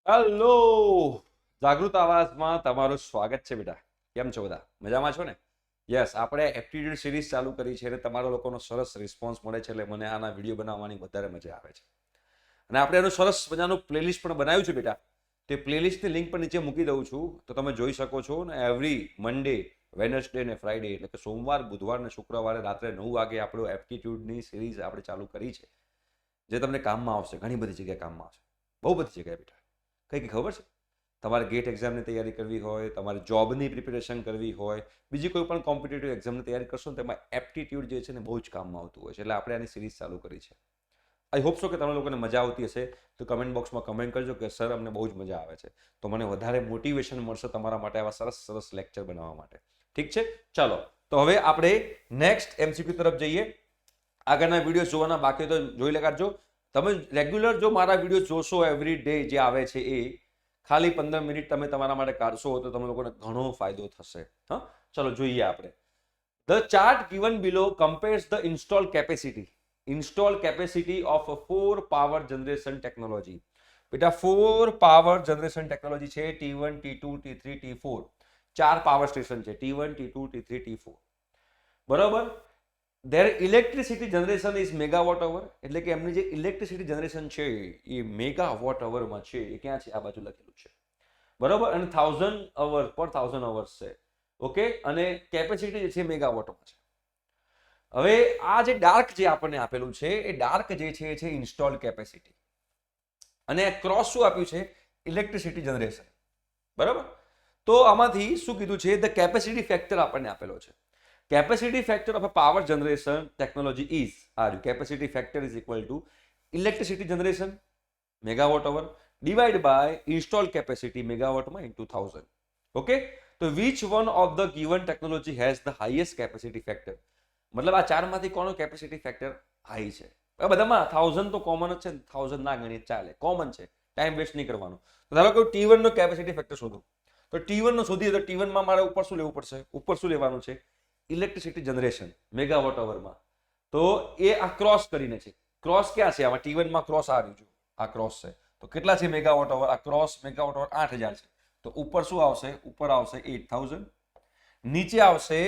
Hello, જાગૃત આવાજમાં તમારું સ્વાગત છે બેટા. કેમ છો બધા? મજામાં છો ને? યસ, આપણે એપ્ટિટ્યુડ સિરીઝ ચાલુ કરી છે અને તમારા લોકોનો સરસ રિસ્પોન્સ મળે છે, એટલે મને આના વિડીયો બનાવવાની વધારે મજા આવે છે. અને આપણે એનું સરસ મજાનું પ્લેલિસ્ટ પણ બનાવ્યું છે બેટા. તે પ્લેલિસ્ટની લિંક પણ નીચે મૂકી દઉં છું, તો તમે જોઈ શકો છો. ને એવરી મંડે, વેનસડે ને ફ્રાઈડે, એટલે કે સોમવાર, બુધવાર ને શુક્રવારે રાત્રે 9 વાગે આપણું એપ્ટિટ્યુડની સિરીઝ આપણે ચાલુ કરી છે, જે તમને કામમાં આવશે. ઘણી બધી જગ્યાએ કામમાં આવશે, બહુ બધી જગ્યાએ બેટા. કંઈક ખબર છે? તમારે ગેટ એક્ઝામની તૈયારી કરવી હોય, તમારે જોબની પ્રિપેરેશન કરવી હોય, બીજી કોઈ પણ કોમ્પિટિટિવ એક્ઝામની તૈયારી કરશો ને તેમાં એપ્ટિટ્યુડ જે છે ને બહુ જ કામમાં આવતું હોય છે. એટલે આપણે આની સિરીઝ ચાલુ કરી છે. આઈ હોપ સો કે તમે લોકોને મજા આવતી હશે. તો કમેન્ટ બોક્સમાં કમેન્ટ કરજો કે સર અમને બહુ જ મજા આવે છે, તો મને વધારે મોટિવેશન મળશે તમારા માટે આવા સરસ સરસ લેક્ચર બનાવવા માટે. ઠીક છે, ચાલો. તો હવે આપણે નેક્સ્ટ એમસીક્યુ તરફ જઈએ. આગળના વિડીયો જોવાના બાકી તો જોઈ લેજો. તમે રેગ્યુલર જો મારા વિડીયો જોશો એવરી ડે જે આવે છે, એ ખાલી 15 મિનિટ તમે તમારા માટે કાઢશો તો તમે લોકોને ઘણો ફાયદો થશે. હા, ચલો જોઈએ આપણે. The chart given below compares the installed capacity of a 4 power generation technology. બેટા 4 પાવર જનરેશન ટેકનોલોજી છે. T1 T2 T3 T4 4 power station છે. T1 T2 T3 T4 બરાબર. their electricity generation is megawatt hour, એટલે કે એમની જે electricity generation છે એ megawatt અવરમાં છે. એ ક્યાં છે? આ બાજુ લખેલું છે બરાબર. અને 1000 અવર પર 1000 અવર્સ છે. ઓકે, અને કેપેસિટી જે છે મેગાવોટમાં છે. હવે આ જે ડાર્ક જે આપણને આપેલું છે, એ ડાર્ક જે છે એ છે ઇન્સ્ટોલ્ડ કેપેસિટી, અને ક્રોસ શું આપ્યું છે? Electricity generation. બરાબર. તો આમાંથી શું કીધું છે? ધ કેપેસિટી ફેક્ટર આપણને આપેલો છે. Capacity factor of a power generation technology is capacity factor is equal to electricity generation megawatt hour divided by installed capacity megawatt into 1000. Okay, so which one of the given technology has the highest capacity factor? મતલબ આ ચારમાંથી કોનો capacity factor high છે? બધામાં 1000 તો common જ છે, 1000 ના ગણીએ ચાલે, કોમન છે, ટાઈમ વેસ્ટ નહીં કરવાનો. તો ધારો કે T1 નો કેપેસિટી ફેક્ટર શોધું, તો T1 નો શોધીએ તો T1 માં મારે ઉપર શું લેવું પડશે? ઉપર શું લેવાનું છે? ઇલેક્ટ્રિસિટી જનરેશન મેગાવોટ અવરમાં. તો એ આ ક્રોસ કરીને છે. ક્રોસ ક્યાં છે? આમાં T1 માં ક્રોસ આ રહ્યું, આ ક્રોસ છે. તો કેટલા છે મેગાવોટ અવર? આ ક્રોસ મેગાવોટ અવર 8000 છે. તો ઉપર શું આવશે? ઉપર આવશે 8000. નીચે આવશે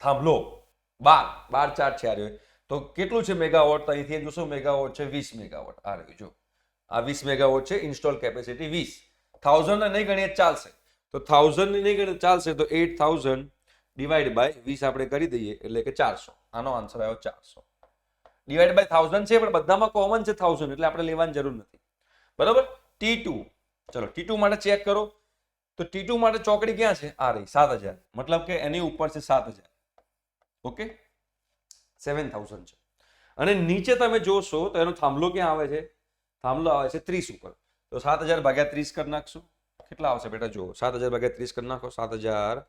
થાંભલો 12 4 છે આ રહ્યો. તો કેટલું છે મેગાવોટ? તો અહીંથી જોશો મેગાવોટ છે 20 મેગાવોટ. આ રહ્યું જો, આ 20 મેગાવોટ છે. Install capacity 20. 1000 ને નહીં ગણીએ ચાલશે. તો 1000 ને નહીં ગણીએ ચાલશે. તો 8000 ડિવાઈડ બાય 20 આપણે કરી દઈએ, એટલે કે 400. આનો આન્સર આવ્યો 400. ડિવાઈડ બાય 1000 છે, પણ બધામાં કોમન છે 1000, એટલે આપણે લેવાની જરૂર નથી. બરાબર. T2, ચલો T2 માટે ચેક કરો. તો T2 માટે ચોકડી ક્યાં છે? આ રહી 7000. મતલબ કે એની ઉપર છે 7000. ઓકે, 7000 છે. અને નીચે તમે જોશો તો એનો થાંભલો ક્યાં આવે છે? થાંભલો આવે છે 30 ઉપર. તો 7000 ભાગ્યા 30 કરી નાખશું. કેટલા આવશે બેટા? જુઓ, 7000 ભાગ્યા 30 કરી નાખો. 7000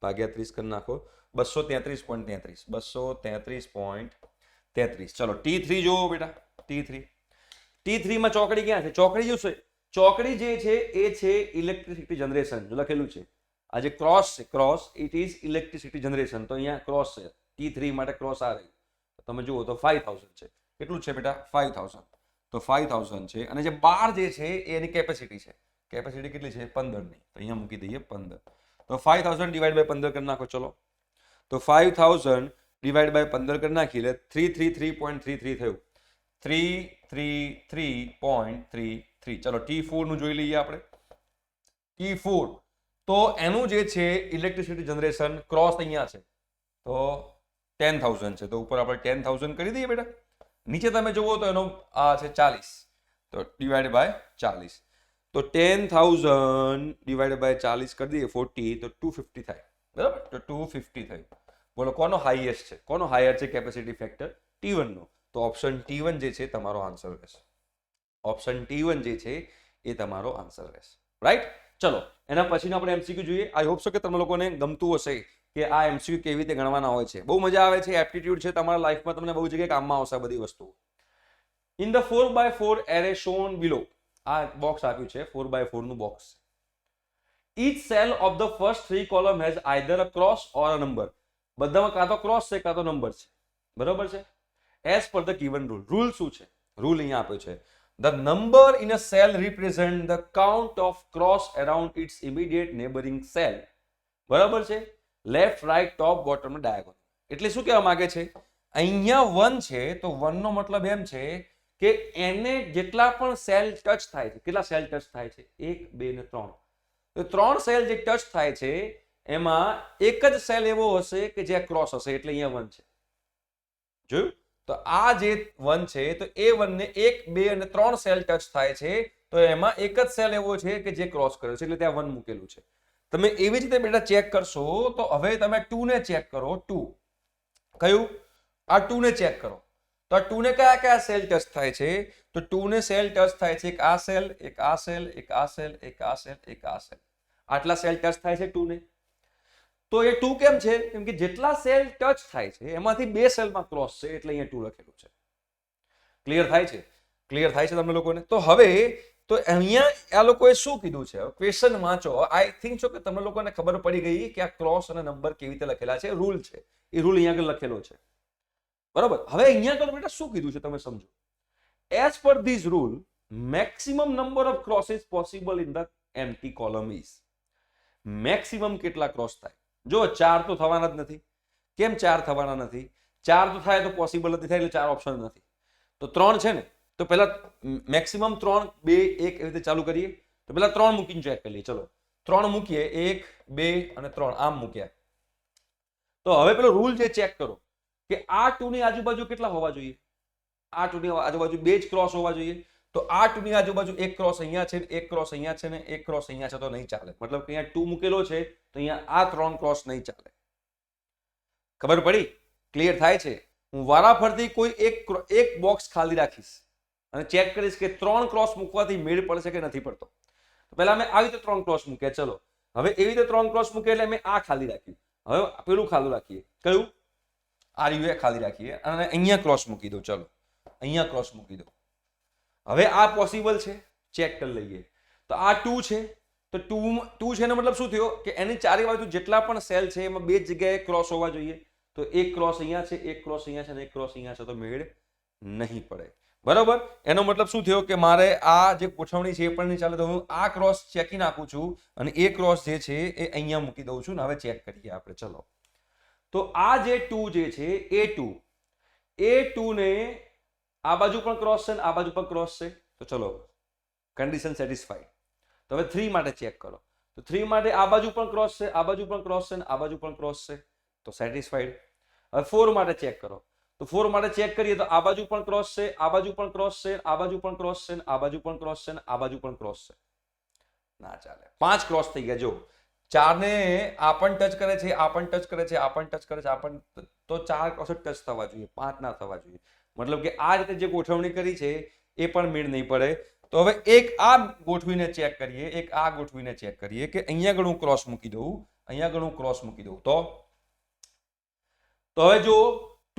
ભાગ્યા 30 કરી નાખો. 233.33. 233.33. ચલો T3 જુઓ બેટા. T3 માં ચોકડી ક્યાં છે? ચોકડી જોશે. ચોકડી જે છે એ છે ઇલેક્ટ્રિસિટી જનરેશન. જો લખેલું છે, આ જે ક્રોસ છે, cross it is electricity generation. તો અહીંયા ક્રોસ છે. T3 માટે ક્રોસ આ રહી. તમે જુઓ તો 5000 છે. કેટલું છે બેટા? 5000. તો 5000 છે. અને જે 12 જે છે એ એની કેપેસિટી છે. કેપેસિટી કેટલી છે? 15 ની. તો અહીંયા મૂકી દઈએ 15. તો 5000 ડિવાઈડ બાય 15 કરી નાખો. ચલો, તો 5000 ડિવાઈડ બાય 15 કરી નાખી, એટલે 333.33 થયું. 333.33. ચલો T4 નું જોઈ લઈએ આપણે. T4 તો એનું જે છે ઇલેક્ટ્રિસિટી જનરેશન ક્રોસ અહીંયા છે, તો 10000 છે. તો ઉપર આપણે 10000 કરી દઈએ બેટા. નીચે તમે જુઓ તો એનો આ છે 40. તો ડિવાઈડ બાય 40. તો 10000 ડિવાઈડ બાય 40 કરી દઈએ 40, તો 250 થાય. બરાબર. તો 250 થયું. બોલો કોનો હાઈએસ્ટ છે? કોનો હાયર છે કેપેસિટી ફેક્ટર? T1 નો. તો ઓપ્શન T1 જે છે તમારો આન્સર રહેશે. ઓપ્શન T1 જે છે એ તમારો આન્સર રહેશે. રાઈટ. ચલો, એના પછીનો આપણે એમસીક્યુ જોઈએ. આઈ હોપ સો કે તમે લોકોને ગમતું હશે કે આ એમસીક્યુ કેવી રીતે ગણવાના હોય છે. બહુ મજા આવે છે. એપ્ટિટ્યુડ છે, તમારા લાઈફમાં તમને બહુ જગ્યાએ કામમાં આવશે બધી વસ્તુઓ. In the 4x4 array shown below, આ બોક્સ આપ્યું છે 4x4 નું box. Each cell of the first 3 column has either a cross or a number. બધામાં કાં તો ક્રોસ છે કાં તો નંબર છે. બરાબર છે. As per the given rule. Rule શું છે? રૂલ અહીંયા આપ્યો છે. The number in a cell represent the count of cross around its immediate neighboring cell. બરાબર છે? લેફ્ટ, રાઈટ, ટોપ, બોટમ ડાયાગોનલ. એટલે શું કહેવા માંગે છે? અહીંયા 1 છે તો 1 નો મતલબ એમ છે કે એને જેટલા પણ સેલ ટચ થાય છે, કેટલા સેલ ટચ થાય છે? 1, 2 ને 3. તો 3 સેલ જે ટચ થાય છે એમાં એક જ સેલ એવો હશે કે જે ક્રોસ હશે, એટલે અહીંયા 1 છે. જોયું? તો આ જે 1 છે તો એ 1 ને 1, 2 અને 3 સેલ ટચ થાય છે તો એમાં એક જ સેલ એવો છે કે જે ક્રોસ કર્યો છે, એટલે ત્યાં 1 મૂકેલું છે. તમે એવી જ રીતે બેટા ચેક કરશો તો હવે તમે 2 ને ચેક કરો. 2 કયું? આ 2 ને ચેક કરો તો આ 2 ને કયા કયા સેલ ટચ થાય છે? તો 2 ને સેલ ટચ થાય છે એક આ સેલ, એક આ સેલ, એક આ સેલ, એક આ સેલ, એક આ સેલ. આટલા સેલ ટચ થાય છે 2 ને. તો એ 2 કેમ છે? કેમ કે જેટલા સેલ ટચ થાય છે એમાંથી 2 સેલમાં ક્રોસ છે, એટલે અહીંયા 2 લખેલું છે. ક્લિયર થાય છે? ક્લિયર થાય છે તમને લોકોને? તો હવે તો અહીંયા આ લોકોએ શું કીધું છે? ક્વેશ્ચન વાંચો. આઈ થિંક છો કે તમને લોકોને ખબર પડી ગઈ કે આ ક્રોસ અને નંબર કેવી રીતે લખેલા છે. રૂલ છે, એ રૂલ અહીંયા આગળ લખેલો છે. બરાબર? હવે અહીંયા આગળ બેટા શું કીધું છે તમે સમજો. As per this rule maximum number of crosses possible in the empty column is. Maximum કેટલા ક્રોસ થાય? જો 4 તો થવાના જ નથી. કેમ 4 થવાના નથી? 4 તો થાય તો પોસિબલ નથી થાય, એટલે 4 ઓપ્શન નથી. તો 3 છે ને, તો પહેલા મેક્સિમમ 3, 2, 1 એવી રીતે ચાલુ કરીએ. તો પહેલા 3 મૂકીને ચેક કરી લઈએ. ચલો 3 મૂકીએ, 1, 2 અને 3 આમ મૂક્યા. તો હવે પેલો રૂલ જે ચેક કરો કે આ 2 ની આજુબાજુ કેટલા હોવા જોઈએ? આ 2 ની આજુબાજુ 2 જ ક્રોસ હોવા જોઈએ. તો આ 2 ની આજુબાજુ એક ક્રોસ અહીંયા છે, એક ક્રોસ અહીંયા છે ને એક ક્રોસ અહીંયા છે, તો નહીં ચાલે. મતલબ કે અહીંયા 2 મૂકેલો છે તો અહીંયા આ 3 ક્રોસ નહીં ચાલે. ખબર પડી? ક્લિયર થાય છે? હું વારાફરતી કોઈ એક બોક્સ ખાલી રાખીશ અને ચેક કરીશ કે 3 ક્રોસ મૂકવાથી મેળ પડશે કે નથી પડતો. તો પહેલા મેં આવી રીતે 3 ક્રોસ મૂક્યા. ચલો હવે એવી રીતે 3 ક્રોસ મૂકે એટલે મેં આ ખાલી રાખ્યું. હવે પેલું ખાલી રાખીએ. કયું? આ રહ્યું, ખાલી રાખીએ અને અહીંયા ક્રોસ મૂકી દો. ચલો અહીંયા ક્રોસ મૂકી દો. હવે આ પોસિબલ છે? ચેક કરી લઈએ. તો આ 2 છે તો 2 છે એનો મતલબ શું થયો કે એની ચારે બાજુ જેટલા પણ સેલ છે એમાં 2 જગ્યાએ ક્રોસ હોવા જોઈએ. તો એક ક્રોસ અહીંયા છે, એક ક્રોસ અહીંયા છે અને એક ક્રોસ અહીંયા છે, તો મેળ નહીં પડે. બરાબર? એનો મતલબ શું થયો કે મારે આ જે ગોઠવણી છે એ પણ નહીં ચાલે, તો હું આ ક્રોસ ચેકી નાખું છું અને એ ક્રોસ જે છે એ અહીંયા મૂકી દઉં છું. ને હવે ચેક કરીએ આપણે. ચલો તો આ જે 2 જે છે એ 2 ને આ બાજુ પણ ક્રોસ છે ને આ બાજુ પણ ક્રોસ છે. તો ચલો કન્ડિશન સેટિસ્ફાઈડ. તો હવે 3 માટે ચેક કરો. તો 3 માટે આ બાજુ પણ ક્રોસ છે, આ બાજુ પણ ક્રોસ છે ને આ બાજુ પણ ક્રોસ છે, તો સેટિસ્ફાઈડ. હવે 4 માટે ચેક કરો. તો 4 માટે ચેક કરીએ તો આ બાજુ પણ ક્રોસ છે, આ બાજુ પણ ક્રોસ છે, આ બાજુ પણ ક્રોસ છે, આ બાજુ પણ ક્રોસ છે, આ બાજુ પણ ક્રોસ છે. ના ચાલે. 5 ક્રોસ થઈ ગયા. જો 4 ને આ પણ ટચ કરે છે, આ પણ ટચ કરે છે, આ પણ ટચ કરે છે, આ પણ, તો 4 ક્રોસ ટચ થવા જોઈએ, 5 ના થવા જોઈએ. મતલબ કે આ રીતે જે ગોઠવણી કરી છે એ પણ મેળ નહીં પડે. તો હવે એક આ ગોઠવીને ચેક કરીએ, એક આ ગોઠવીને ચેક કરીએ કે અહીંયા આગળ હું ક્રોસ મૂકી દઉં, અહીંયા આગળ હું ક્રોસ મૂકી દઉં. તો હવે જો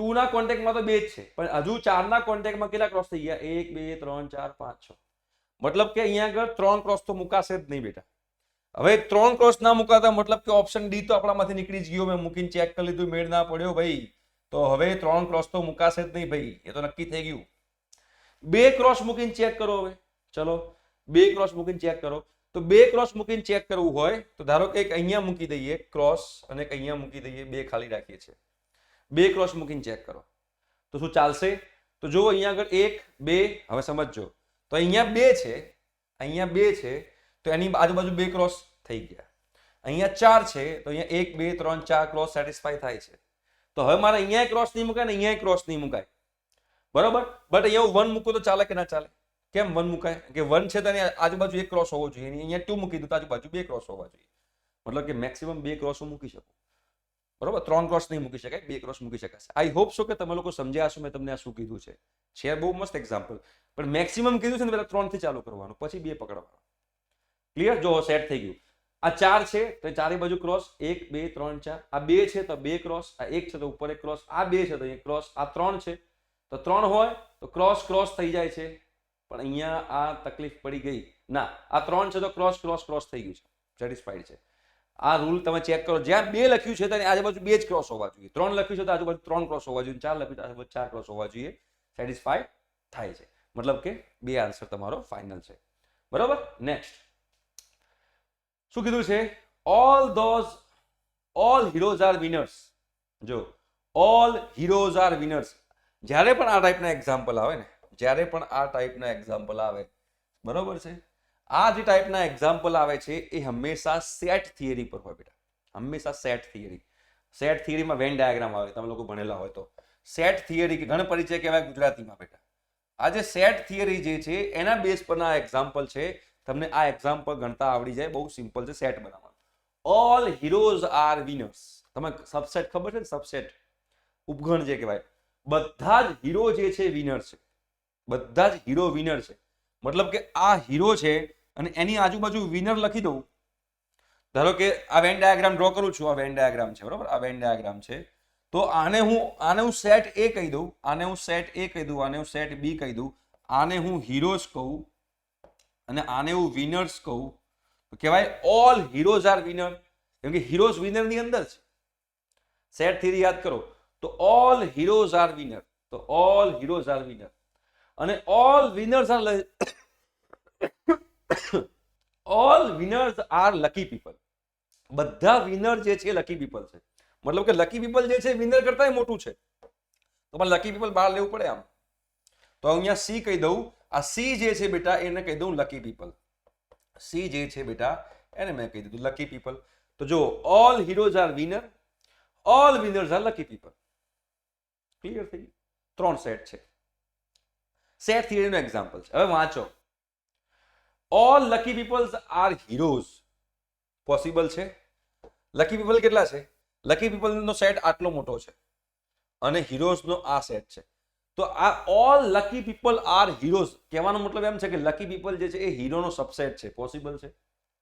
2 ના કોન્ટેક્ટમાં તો 2 જ છે, પણ હજુ 4 ના કોન્ટેક્ટમાં કેટલા ક્રોસ થઈ ગયા? 1, 2, 3, 4, 5, 6. મતલબ કે અહીંયા આગળ 3 ક્રોસ તો મુકાશે જ નહીં બેટા. હવે 3 ક્રોસ ના મુકાતા મતલબ કે ઓપ્શન ડી તો આપણામાંથી નીકળી જ ગયો. મેં મૂકીને ચેક કરી લીધું, મેળ ના પડ્યો ભાઈ. તો હવે 3 ક્રોસ તો મુકાશે જ નહીં ભાઈ, એ તો નક્કી થઈ ગયું. 2 ક્રોસ મૂકીને ચેક કરો. હવે ચલો 2 ક્રોસ મૂકીને ચેક કરો. તો 2 ક્રોસ મૂકીને ચેક કરવું હોય તો ધારો કે એક અહીંયા મૂકી દઈએ ક્રોસ અને એક અહીંયા મૂકી દઈએ, 2 ખાલી રાખીએ છીએ. 2 ક્રોસ મૂકીને ચેક કરો તો શું ચાલશે? તો જો અહીંયા આગળ 1, 2, હવે સમજજો. તો અહીંયા 2 છે, અહીંયા 2 છે તો એની આજુબાજુ 2 ક્રોસ થઈ ગયા. અહીંયા 4 છે તો અહીંયા 1, 2, 3, 4 ક્રોસ સેટિસ્ફાય થાય છે. તો હવે મારે અહીંયા ક્રોસ નહીં મુકાય ને અહીંયા ક્રોસ નહીં મુકાય. બરોબર? બટ અહીંયા 1 મૂકું તો ચાલે કે ના ચાલે? કેમ 1 મુકાય? કે 1 છે તો એની આજુબાજુ 1 ક્રોસ હોવો જોઈએ, અહીંયા 2 મૂકી દઉં તો આજુબાજુ 2 ક્રોસ હોવા જોઈએ. મતલબ કે મેક્સિમમ 2 ક્રોસ મૂકી શકું. બરોબર? 3 ક્રોસ નહીં મૂકી શકાય, 2 ક્રોસ મૂકી શકાશે. આઈ હોપ સો કે તમે લોકો સમજ્યા હશો મેં તમને આ શું કીધું છે. છે બહુ મસ્ત એક્ઝામ્પલ, પણ મેક્સિમમ કીધું છે ને પહેલા 3 થી ચાલુ કરવાનું, પછી 2 પકડવાનું. ક્લિયર? જો સેટ થઈ ગયું. આ 4 છે તો ચારે બાજુ ક્રોસ, 1, 2, 3, 4. આ 2 છે તો 2 ક્રોસ, આ 1 છે તો ઉપર 1 ક્રોસ, આ 2 છે તો 1 ક્રોસ, આ 3 છે તો 3 હોય તો ક્રોસ ક્રોસ થઈ જાય છે. પણ અહીંયા આ તકલીફ પડી ગઈ. ના, આ 3 છે તો ક્રોસ ક્રોસ ક્રોસ થઈ ગયું છે, સેટિસ્ફાઈડ છે. આ રૂલ તમે ચેક કરો. જ્યાં 2 લખ્યું છે તેની આજુબાજુ 2 જ ક્રોસ હોવા જોઈએ. 3 લખ્યું છે તો આજુબાજુ 3 ક્રોસ હોવા જોઈએ, 4 લખ્યું તો આજુબાજુ 4 ક્રોસ હોવા જોઈએ. સેટિસ્ફાઈડ થાય છે. મતલબ કે બે આન્સર તમારો ફાઇનલ છે. બરોબર. નેક્સ્ટ શું કીધું છે? All heroes are winners. જો ઓલ હીરોઝ આર વિનર્સ, જ્યારે પણ આ ટાઈપના એક્ઝામ્પલ આવે ને, જ્યારે પણ આ ટાઈપના એક્ઝામ્પલ આવે, બરોબર છે, આ જે ટાઈપના એક્ઝામ્પલ આવે છે એ હંમેશા સેટ થિયરી પર હોય બેટા. હંમેશા સેટ થિયરી. સેટ થિયરીમાં વેન ડાયાગ્રામ આવે, તમે લોકો ભણેલા હોય તો. સેટ થિયરી કે ગણ પરિચય કહેવાય ગુજરાતીમાં બેટા. આ જે સેટ થિયરી જે છે એના બેઝ પરના એક્ઝામ્પલ છે. તમને આ એક્ઝામ્પલ ગણતા આવડી જાય, બહુ સિમ્પલ છે સેટ બનાવવાનું. All heroes are winners. તમે સબસેટ ખબર છે ને? સબસેટ ઉપગણ જે કહેવાય, બધા જ હીરો જે છે વિનર છે. બધા જ હીરો વિનર છે. મતલબ કે આ હીરો છે અને એની આજુબાજુ વિનર લખી દઉં. ધારો કે આ વેન ડાયાગ્રામ ડ્રો કરું છું, આ વેન ડાયાગ્રામ છે, બરોબર, આ વેન ડાયાગ્રામ છે. તો આને હું સેટ એ કહી દઉં, આને હું સેટ એ કહી દઉં, આને હું સેટ બી કહી દઉં, આને હું હીરોઝ કહું અને આને હું વિનર્સ કહું. તો કહેવાય ઓલ હીરોઝ આર વિનર, કેમ કે હીરોઝ વિનર ની અંદર છે. સેટ થિયરી યાદ કરો તો ઓલ હીરોઝ આર વિનર, તો ઓલ હીરોઝ આર વિનર અને all winners are all winners are lucky people. બધા વિનર જે છે લકી પીપલ છે. મતલબ કે લકી પીપલ જે છે વિનર કરતા મોટું છે. તો પણ લકી પીપલ બહાર લેવું પડે આમ. તો અહીંયા સી કહી દઉં. આ સી જે છે બેટા એને કહી દઉં લકી પીપલ. સી જે છે બેટા એને મેં કહી દીધું લકી પીપલ. તો જો all heroes are winner, all winners are lucky people. Clear થઈ ગયું? 3 સેટ છે. સેટ થિયરીનો એક્ઝામ્પલ છે. હવે વાંચો. All lucky peoples are heroes possible છે. લકી પીપલ કેટલા છે? લકી પીપલનો સેટ આટલો મોટો છે અને હીરોઝનો આ સેટ છે. તો આ all lucky people are heroes કહેવાનો મતલબ એમ છે કે લકી પીપલ જે છે એ હીરોનો સબસેટ છે. પોસિબલ છે?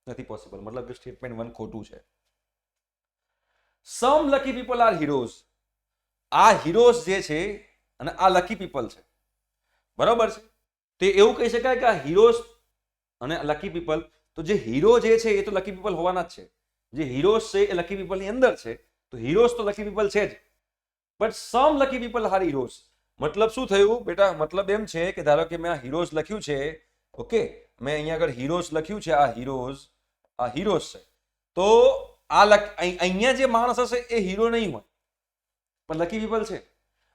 નથી પોસિબલ. મતલબ કે સ્ટેટમેન્ટ 1 ખોટું છે. સમ લકી પીપલ આર હીરોઝ. આ હીરોઝ જે છે અને આ લકી પીપલ છે, બરોબર છે. તો એવું કહી શકાય કે આ હીરોઝ અને લકી પીપલ, તો જે હીરો જે છે એ તો લકી પીપલ હોવાના જ છે. જે હીરોઝ છે એ લકી પીપલની અંદર છે, તો હીરોઝ તો લકી પીપલ છે જ. But some lucky people are heroes. મતલબ શું થયું બેટા? મતલબ એમ છે કે ધારો કે મેં આ હીરોઝ લખ્યું છે, ઓકે, મેં અહીંયા આગળ હીરોઝ લખ્યું છે, આ હીરોઝ છે. તો અહીંયા જે માણસ હશે એ હીરો નહીં હોય પણ લકી પીપલ છે.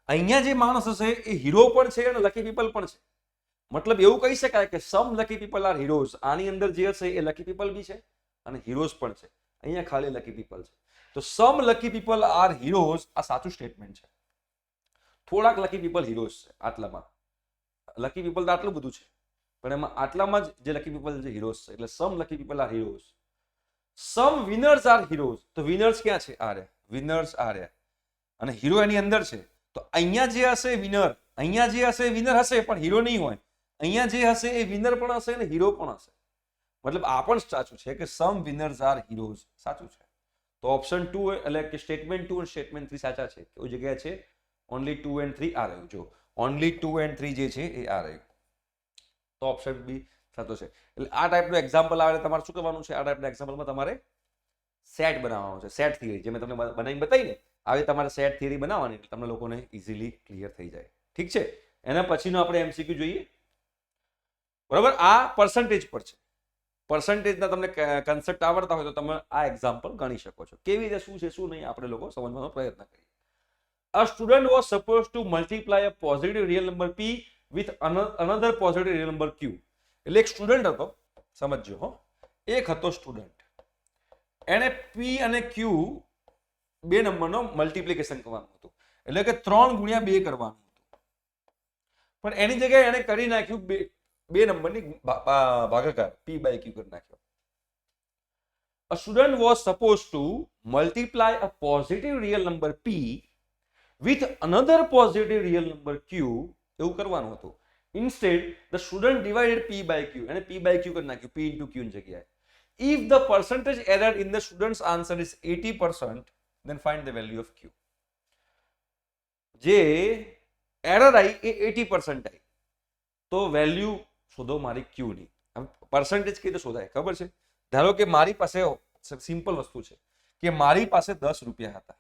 અહીંયા જે માણસ હશે એ હીરો પણ છે અને લકી પીપલ પણ છે. મતલબ એવું કહી શકાય કે સમ લકી પીપલ આર હીરોઝ. આની અંદર જે હશે એ લકી પીપલ બી છે અને હીરોઝ પણ છે. અહીંયા ખાલી લકી પીપલ છે. તો સમ લકી પીપલ આર હીરોઝ આ સાચું સ્ટેટમેન્ટ છે. થોડાક લકી પીપલ હીરોઝ છે આટલામાં. લકી પીપલ તો આટલું બધું છે પણ એમાં આટલામાં જ જે લકી પીપલ જે હીરોઝ છે. એટલે some lucky people are heroes. Some winners are heroes. તો વિનર્સ ક્યાં છે? આ રહ્યા વિનર્સ, આ રહ્યા અને હીરો એની અંદર છે. તો અહીંયા જે હશે વિનર, અહીંયા જે હશે વિનર હશે પણ હીરો નહીં હોય. અહીંયા જે હશે એ વિનર પણ હશે અને હીરો પણ હશે. મતલબ આ પણ સાચું છે કે સમ વિનર્સ આર હીરોઝ સાચું છે. તો ઓપ્શન 2 એટલે કે સ્ટેટમેન્ટ 2 અને સ્ટેટમેન્ટ 3 સાચા છે. કોઈ જગ્યાએ છે ઓનલી 2 and 3 આ રહ્યું. જો ઓનલી 2 and 3 જે છે એ આ રહ્યું. તો ઓપ્શન બી સાચો છે. એટલે આ ટાઈપનું એક્ઝામ્પલ આવે તમારે શું કરવાનું છે? આ ટાઈપના એક્ઝામ્પલમાં તમારે સેટ બનાવવાનો છે. સેટ થિયરી જે મેં તમને બનાવીને બતાવી ને, આવી તમારે સેટ થિયરી બનાવવાની એટલે તમને લોકોને ઇઝીલી ક્લિયર થઈ જાય. ઠીક છે. એના પછીનો આપણે એમસીક્યુ જોઈએ. બરાબર. આ પર્સન્ટેજ પર છે. પર્સન્ટેજના તમને કન્સેપ્ટ આવડતા હોય તો તમે આ એક્ઝામ્પલ ગણી શકો છો. કેવી રીતે, શું છે, શું નહીં, આપણે લોકો સમજવાનો પ્રયત્ન કરીએ. A student was supposed to multiply a positive real number p with another positive real number q. એટલે એક સ્ટુડન્ટ હતો, સમજજો હો, એક હતો સ્ટુડન્ટ. એને p અને q બે નંબરનો મલ્ટિપ્લિકેશન કરવાનું હતું. એટલે કે 3 ગુણ્યા 2 કરવાનું હતું. પણ એની જગ્યાએ એને કરી નાખ્યું બે નંબરની ભાગાકાર p by q કરી નાખ્યો. A student was supposed to multiply a positive real number p with another positive real number q એવું કરવાનું હતું. Instead the student divided p by q અને p by q કરી નાખ્યું p into q ની જગ્યાએ. If the percentage error in the student's answer is 80%, then find the value of q. જે error આવી એ 80% આવી તો વેલ્યુ શોધો મારી q ની. હવે પર્સન્ટેજ કઈ રીતે શોધાય ખબર છે? ધારો કે મારી પાસે સિમ્પલ વસ્તુ છે કે મારી પાસે 10 રૂપિયા હતા,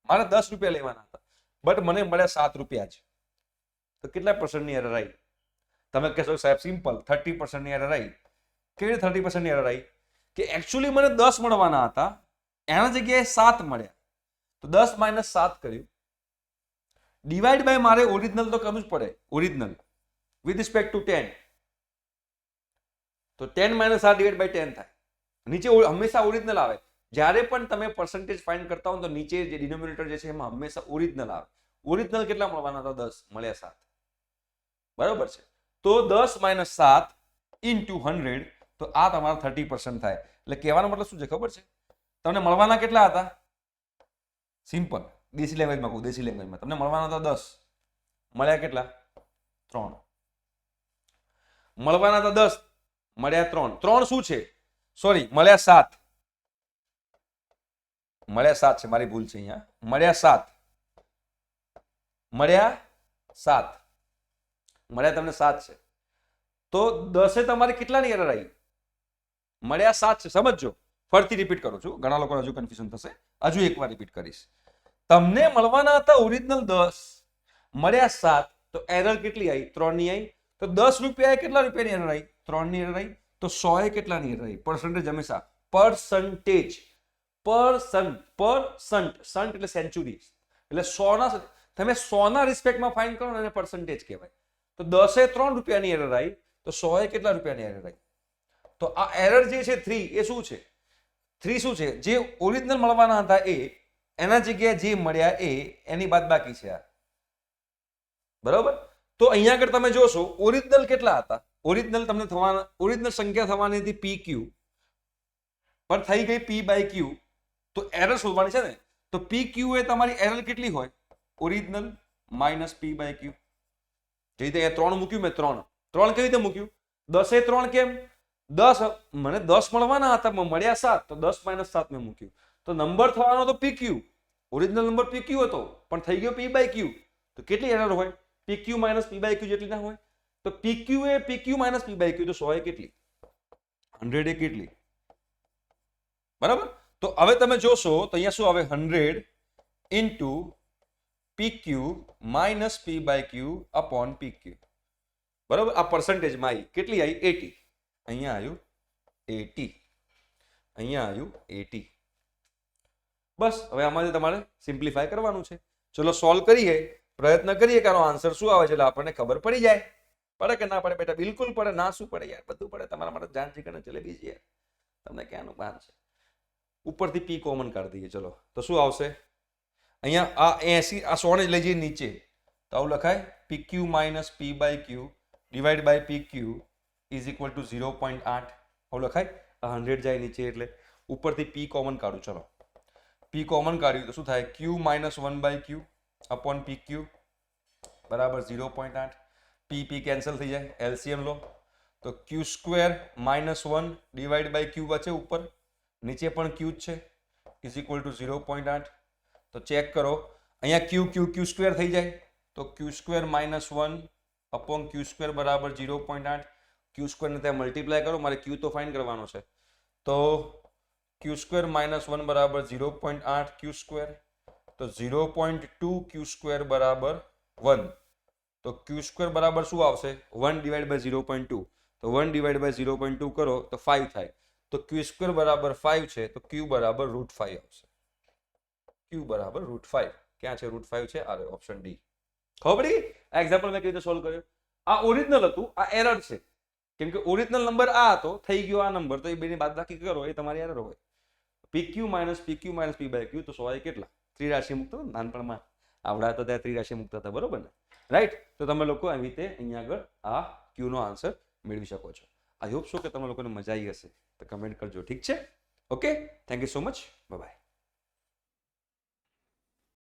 મારે 10 રૂપિયા લેવાના હતા, બટ મને મળ્યા 7 રૂપિયા જ. તો કેટલા પર્સન્ટની એરર આવી? તમે કહેશો સાહેબ સિમ્પલ 30% ની એરર આવી. કેવી રીતે 30% ની એરર આવી? કે એકચ્યુઅલી મને 10 મળવાના હતા, એના જગ્યાએ 7 મળ્યા, તો 10 - 7 કર્યું. ડિવાઈડ બાય મારે ઓરિજિનલ તો કરવું જ પડે, ઓરિજિનલ વિથ રિસ્પેક્ટ ટુ 10. તો 10 - 7 ડિવાઈડ બાય 10 થાય. નીચે હંમેશા ઓરિજિનલ આવે. જ્યારે પણ તમે પર્સન્ટેજ ફાઇન્ડ કરતા હો તો નીચે જે ડિનોમિનેટર જે છે એમાં હંમેશા ઓરિજિનલ આવે. ઓરિજિનલ કેટલા મળવાના હતા? 10 મળ્યા 7. બરોબર છે. તો 10 - 7 ઇન્ટુ 100, તો આ તમારા 30% થાય. એટલે કહેવાનો મતલબ શું છે ખબર છે? તમને મળવાના કેટલા હતા? સિમ્પલ દેશી લેંગ્વેજમાં કહું, દેશી લેંગ્વેજમાં તમને મળવાના હતા 10, મળ્યા કેટલા? 3. મળવાના હતા 10, મળ્યા 3. 3 શું છે? સોરી, મળ્યા 7. મળ્યા 7 છે, મારી ભૂલ છે અહીંયા. મળ્યા 7, મળ્યા 7, મળ્યા તમને 7 છે. તો 10 તમારે કેટલાની એરર આવી? મળ્યા 7 છે. સમજજો, ફરીથી રિપીટ કરું છું, ઘણા લોકોને હજુ કન્ફ્યુઝન થશે. હજુ એકવાર રિપીટ કરીશ. તમને મળવાના હતા ઓરિજિનલ 10, મળ્યા 7, તો એરર કેટલી આવી? 3 ની આવી. તો 10 રૂપિયા કેટલા રૂપિયાની એરર આવી? 3 ની એરર આવી. તો 100 કેટલાની એરર આવી? પર્સન્ટેજ હંમેશા પર્સન્ટેજ, સન્ટ એટલે સેન્ચુરી, એટલે 100 તમે 100 રિસ્પેક્ટમાં ફાઇન્ડ કરો ને એને પર્સન્ટેજ કહેવાય. તો 10 એ 3 રૂપિયાની એરર આવી, તો 100 એ કેટલા રૂપિયાની એરર આવી? તો આ એરર જે છે 3 એ શું છે? 3 શું છે? જે ઓરિજિનલ મળવાના હતા એ, એના જગ્યાએ જે મળ્યા એ, એની બાદબાકી છે આ. બરોબર? તો અહીંયા આગળ તમે જોશો ઓરિજિનલ કેટલા હતા? ઓરિજિનલ તમને થવાના, ઓરિજિનલ સંખ્યા થવાની હતી PQ, પણ થઈ ગઈ P/Q. તો એરર શોધવાની છે ને, તો PQ એ તમારી એરર કેટલી હોય? Original minus P/Q. જે રીતે 3 મૂક્યું મેં, 3 કેવી રીતે મૂક્યું? 10 એ 3 કેમ? 10 મને 10 મળવાના હતા, મળ્યા 7, તો 10 - 7 મેં મૂક્યું. તો નંબર થવાનો તો PQ, ઓરિજિનલ નંબર PQ હતો, પણ થઈ ગયો P/Q. તો કેટલી એરર હોય? PQ - P/Q જેટલી ના હોય? તો PQ એ PQ - P/Q, તો 100 એ કેટલી? 100 એ કેટલી? બરાબર? તો હવે તમે જોશો તો અહીંયા શું આવે? 100 into PQ - P/Q upon PQ. બરાબર? આ પર્સન્ટેજમાં આવી કેટલી આવી? 80. અહીંયા આવ્યું 80, અહીંયા આવ્યું 80. બસ હવે આમાંથી તમારે સિમ્પ્લિફાય કરવાનું છે. ચલો સોલ્વ કરીએ, પ્રયત્ન કરીએ કે આનો આન્સર શું આવે છે, એટલે આપણને ખબર પડી જાય. પડે કે ના પડે બેટા? બિલકુલ પડે. ના શું પડે યાર? બધું પડે. તમારા માટે જાન ચીકણ જલેબી છે યાર. તમને ક્યાંનું ભાન છે? ઉપરથી P કોમન કાઢી દઈએ. ચલો તો શું આવશે? અહીંયા આ 80, આ 100 ને લઈ જઈએ નીચે, તો આવું લખાય PQ - P/Q divide by PQ is equal to 0.8. આવું લખાય. આ 100 જાય નીચે એટલે ઉપરથી P કોમન કાઢું. ચલો P કોમન કાઢ્યું તો શું થાય? Q - 1/Q અપોન PQ બરાબર 0.8. P કેન્સલ થઈ જાય, LCM લો તો Q² - 1 ડિવાઈડ બાય Q વચ્ચે ઉપર, નીચે પણ Q જ છે, ઇઝ ઇક્વલ ટુ 0.8. તો ચેક કરો, અહીંયા Q² થઈ જાય, તો Q² - 1 અપોન Q² બરાબર 0.8. Q² ને ત્યાં મલ્ટીપ્લાય કરો, મારે Q તો ફાઇન્ડ કરવાનો છે. તો Q² - 1 બરાબર 0.8 Q², તો 0.2 Q² બરાબર 1. તો Q² બરાબર શું આવશે? 1 ડિવાઈડ બાય 0.2. તો 1 ડિવાઈડ બાય 0.2 કરો તો 5 થાય. તો Q² બરાબર 5 છે, તો Q બરાબર √5 આવશે. Q બરાબર √5. ક્યાં છે √5? છે આ ઓપ્શન ડી. ખબર પડી? આ એક્ઝામ્પલ મેં કેવી રીતે સોલ્વ કર્યો? આ ઓરિજિનલ હતું, આ એરર છે. કેમ કે ઓરિજિનલ નંબર આ હતો, થઈ ગયો આ નંબર, તો એ બેની બાદબાકી કરો, એ તમારી એરર હોય. PQ - P/Q, તો 100 એ કેટલા? ત્રિરાશી મૂકતો નાનપણમાં આવડા તો ત્યાં ત્રિરાશી મૂકતા હતા, બરોબર ને? રાઈટ? તો તમે લોકો આવી રીતે અહીંયા આગળ આ Q નો આન્સર મેળવી શકો છો. આઈ હોપ સો કે તમે લોકોને મજા આવી હશે. તો કમેન્ટ કરજો. ઠીક છે? Okay, thank you so much. Bye bye.